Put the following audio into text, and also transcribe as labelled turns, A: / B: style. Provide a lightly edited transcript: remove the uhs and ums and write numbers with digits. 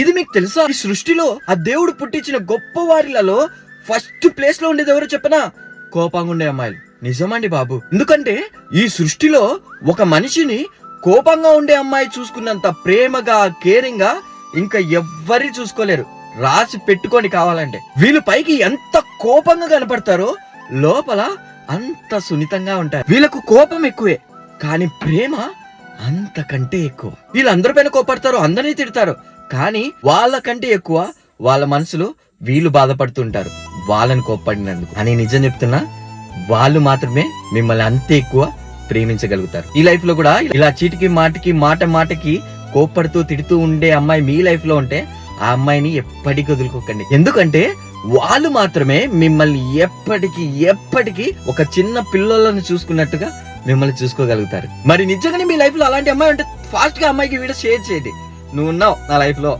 A: ఇది మీకు తెలుసా? ఈ సృష్టిలో ఆ దేవుడు పుట్టించిన గొప్ప వారిలలో ఫస్ట్ ప్లేస్ లో ఉండేది ఎవరో చెప్పనా? కోపంగా ఉండే అమ్మాయిలు. నిజమండి బాబు. ఎందుకంటే ఈ సృష్టిలో ఒక మనిషిని కోపంగా ఉండే అమ్మాయి చూసుకున్నంత ప్రేమగా, కేరింగ్ గా ఇంకా ఎవ్వరి చూసుకోలేరు. రాసి పెట్టుకొని కావాలంటే. వీళ్ళు పైకి ఎంత కోపంగా కనపడతారో లోపల అంత సున్నితంగా ఉంటారు. వీళ్ళకు కోపం ఎక్కువే, కానీ ప్రేమ అంతకంటే ఎక్కువ. వీళ్ళందరి పైన కోపడతారు, అందరినీ తిడతారు, కానీ వాళ్ళకంటే ఎక్కువ వాళ్ళ మనసులో వీళ్ళు బాధపడుతుంటారు వాళ్ళని కోప్పడినందుకు. అని నిజం చెప్తున్నా, వాళ్ళు మాత్రమే మిమ్మల్ని అంతే ఎక్కువ ప్రేమించగలుగుతారు. ఈ లైఫ్ లో కూడా ఇలా చీటికి మాటికి మాటకి కోప్పడుతూ తిడుతూ ఉండే అమ్మాయి మీ లైఫ్ లో ఉంటే ఆ అమ్మాయిని ఎప్పటికీ వదులుకోకండి. ఎందుకంటే వాళ్ళు మాత్రమే మిమ్మల్ని ఎప్పటికీ ఒక చిన్న పిల్లలను చూసుకున్నట్టుగా మిమ్మల్ని చూసుకోగలుగుతారు. మరి నిజంగానే మీ లైఫ్ లో అలాంటి అమ్మాయి ఉంటే ఫాస్ట్ గా అమ్మాయికి వీడియో షేర్ చేయండి. నువ్వు ఉన్నావు నా లైఫ్ లో.